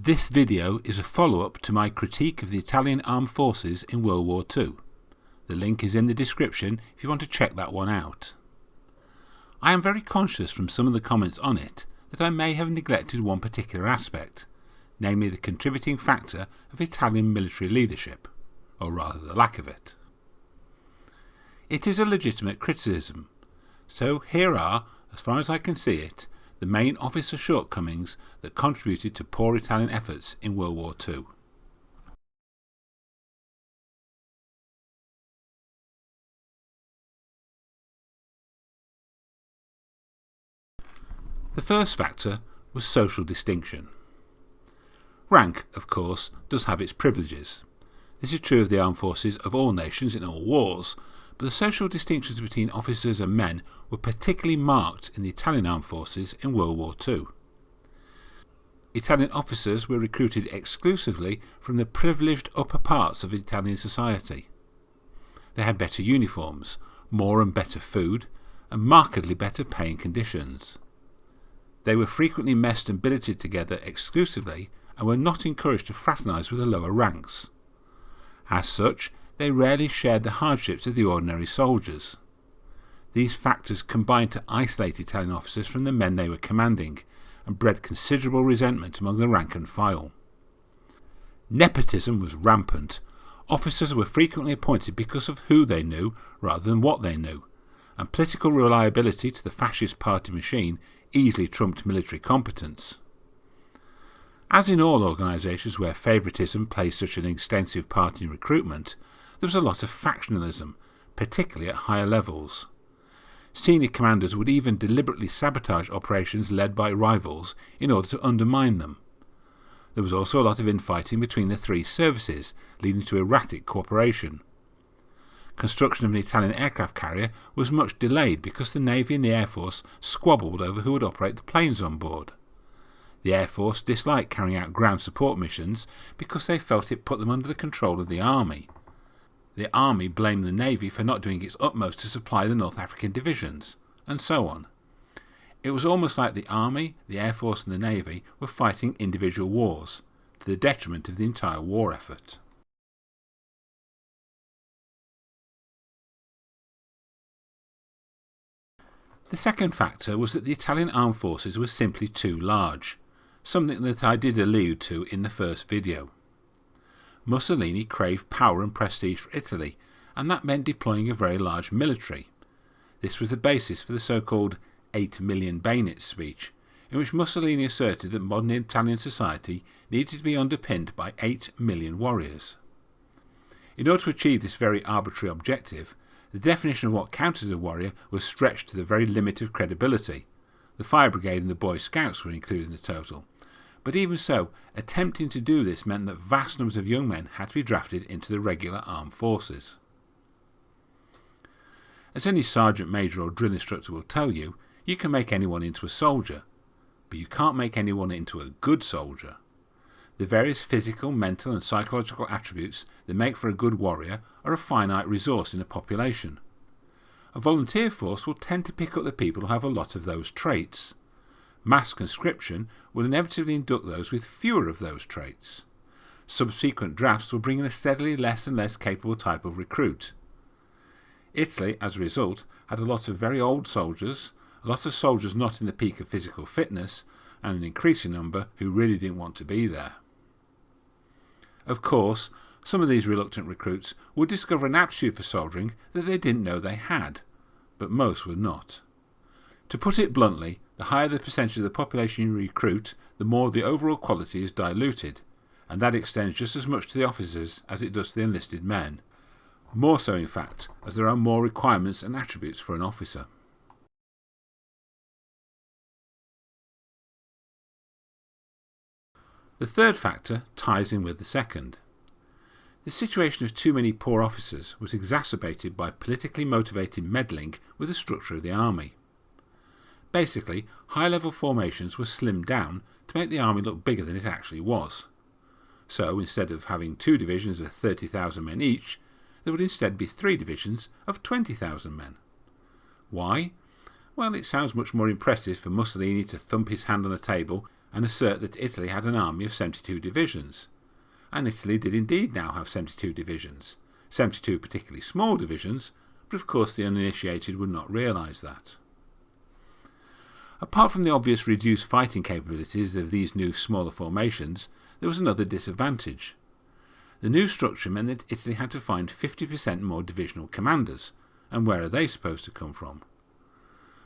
This video is a follow-up to my critique of the Italian armed forces in World War II. The link is in the description if you want to check that one out. I am very conscious from some of the comments on it that I may have neglected one particular aspect, namely the contributing factor of Italian military leadership, or rather the lack of it. It is a legitimate criticism, so here are, as far as I can see it, the main officer shortcomings that contributed to poor Italian efforts in World War II. The first factor was social distinction. Rank, of course, does have its privileges. This is true of the armed forces of all nations in all wars, but the social distinctions between officers and men were particularly marked in the Italian armed forces in World War II. Italian officers were recruited exclusively from the privileged upper parts of Italian society. They had better uniforms, more and better food, and markedly better paying conditions. They were frequently messed and billeted together exclusively and were not encouraged to fraternise with the lower ranks. As such, they rarely shared the hardships of the ordinary soldiers. These factors combined to isolate Italian officers from the men they were commanding and bred considerable resentment among the rank and file. Nepotism was rampant. Officers were frequently appointed because of who they knew rather than what they knew, and political reliability to the fascist party machine easily trumped military competence. As in all organisations where favouritism plays such an extensive part in recruitment, there was a lot of factionalism, particularly at higher levels. Senior commanders would even deliberately sabotage operations led by rivals in order to undermine them. There was also a lot of infighting between the three services, leading to erratic cooperation. Construction of an Italian aircraft carrier was much delayed because the Navy and the Air Force squabbled over who would operate the planes on board. The Air Force disliked carrying out ground support missions because they felt it put them under the control of the Army. The Army blamed the Navy for not doing its utmost to supply the North African divisions, and so on. It was almost like the Army, the Air Force and the Navy were fighting individual wars, to the detriment of the entire war effort. The second factor was that the Italian armed forces were simply too large, something that I did allude to in the first video. Mussolini craved power and prestige for Italy, and that meant deploying a very large military. This was the basis for the so-called 8 million bayonets speech, in which Mussolini asserted that modern Italian society needed to be underpinned by 8 million warriors. In order to achieve this very arbitrary objective, the definition of what counted as a warrior was stretched to the very limit of credibility. The Fire Brigade and the Boy Scouts were included in the total. But even so, attempting to do this meant that vast numbers of young men had to be drafted into the regular armed forces. As any sergeant major or drill instructor will tell you, you can make anyone into a soldier, but you can't make anyone into a good soldier. The various physical, mental and psychological attributes that make for a good warrior are a finite resource in a population. A volunteer force will tend to pick up the people who have a lot of those traits. Mass conscription will inevitably induct those with fewer of those traits. Subsequent drafts will bring in a steadily less and less capable type of recruit. Italy, as a result, had a lot of very old soldiers, a lot of soldiers not in the peak of physical fitness, and an increasing number who really didn't want to be there. Of course, some of these reluctant recruits would discover an aptitude for soldiering that they didn't know they had, but most would not. To put it bluntly, the higher the percentage of the population you recruit, the more the overall quality is diluted, and that extends just as much to the officers as it does to the enlisted men. More so, in fact, as there are more requirements and attributes for an officer. The third factor ties in with the second. The situation of too many poor officers was exacerbated by politically motivated meddling with the structure of the army. Basically, high-level formations were slimmed down to make the army look bigger than it actually was. So, instead of having 2 divisions of 30,000 men each, there would instead be 3 divisions of 20,000 men. Why? Well, it sounds much more impressive for Mussolini to thump his hand on a table and assert that Italy had an army of 72 divisions. And Italy did indeed now have 72 divisions, 72 particularly small divisions, but of course the uninitiated would not realise that. Apart from the obvious reduced fighting capabilities of these new smaller formations, there was another disadvantage. The new structure meant that Italy had to find 50% more divisional commanders, and where are they supposed to come from?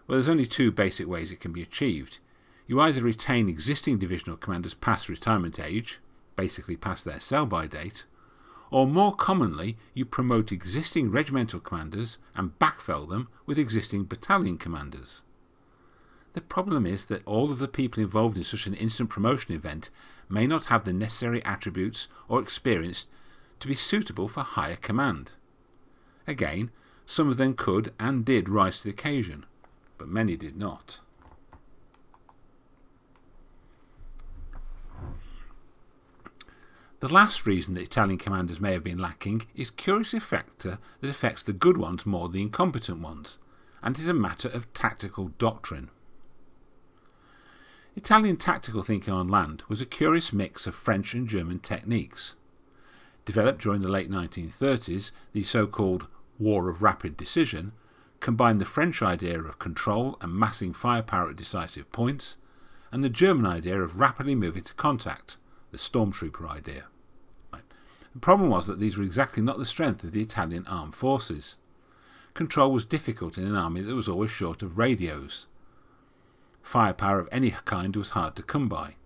Well, there's only two basic ways it can be achieved. You either retain existing divisional commanders past retirement age, basically past their sell-by date, or more commonly you promote existing regimental commanders and backfill them with existing battalion commanders. The problem is that all of the people involved in such an instant promotion event may not have the necessary attributes or experience to be suitable for higher command. Again, some of them could and did rise to the occasion, but many did not. The last reason that Italian commanders may have been lacking is a curious factor that affects the good ones more than the incompetent ones, and is a matter of tactical doctrine. Italian tactical thinking on land was a curious mix of French and German techniques. Developed during the late 1930s, the so-called War of Rapid Decision combined the French idea of control and massing firepower at decisive points, and the German idea of rapidly moving to contact, the stormtrooper idea. The problem was that these were exactly not the strength of the Italian armed forces. Control was difficult in an army that was always short of radios. Firepower of any kind was hard to come by.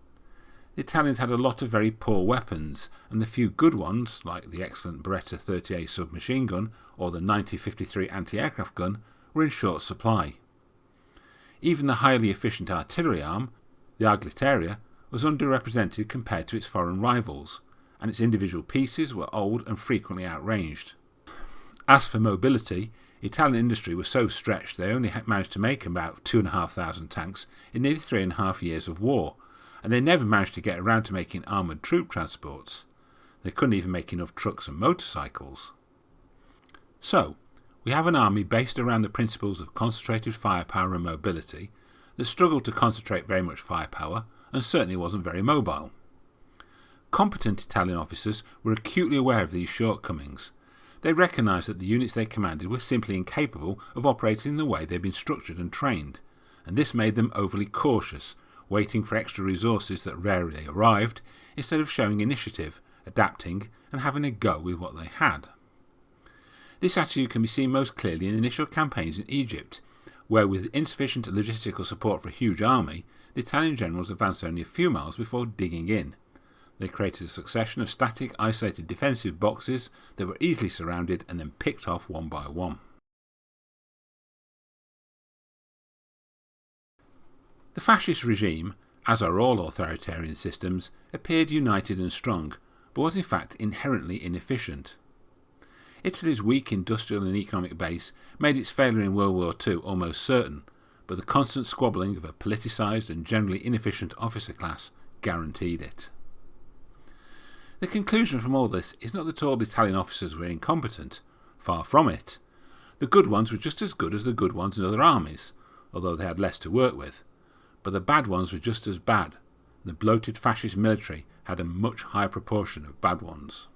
The Italians had a lot of very poor weapons, and the few good ones, like the excellent Beretta 30A submachine gun or the 9053 anti-aircraft gun, were in short supply. Even the highly efficient artillery arm, the Argilleria, was underrepresented compared to its foreign rivals, and its individual pieces were old and frequently outranged. As for mobility, Italian industry was so stretched they only managed to make about 2,500 tanks in nearly 3.5 years of war, and they never managed to get around to making armoured troop transports. They couldn't even make enough trucks and motorcycles. So, we have an army based around the principles of concentrated firepower and mobility that struggled to concentrate very much firepower and certainly wasn't very mobile. Competent Italian officers were acutely aware of these shortcomings. They recognised that the units they commanded were simply incapable of operating in the way they'd been structured and trained, and this made them overly cautious, waiting for extra resources that rarely arrived, instead of showing initiative, adapting, and having a go with what they had. This attitude can be seen most clearly in initial campaigns in Egypt, where with insufficient logistical support for a huge army, the Italian generals advanced only a few miles before digging in. They created a succession of static, isolated defensive boxes that were easily surrounded and then picked off one by one. The fascist regime, as are all authoritarian systems, appeared united and strong, but was in fact inherently inefficient. Italy's weak industrial and economic base made its failure in World War II almost certain, but the constant squabbling of a politicised and generally inefficient officer class guaranteed it. The conclusion from all this is not that all Italian officers were incompetent, far from it. The good ones were just as good as the good ones in other armies, although they had less to work with, but the bad ones were just as bad. The bloated fascist military had a much higher proportion of bad ones.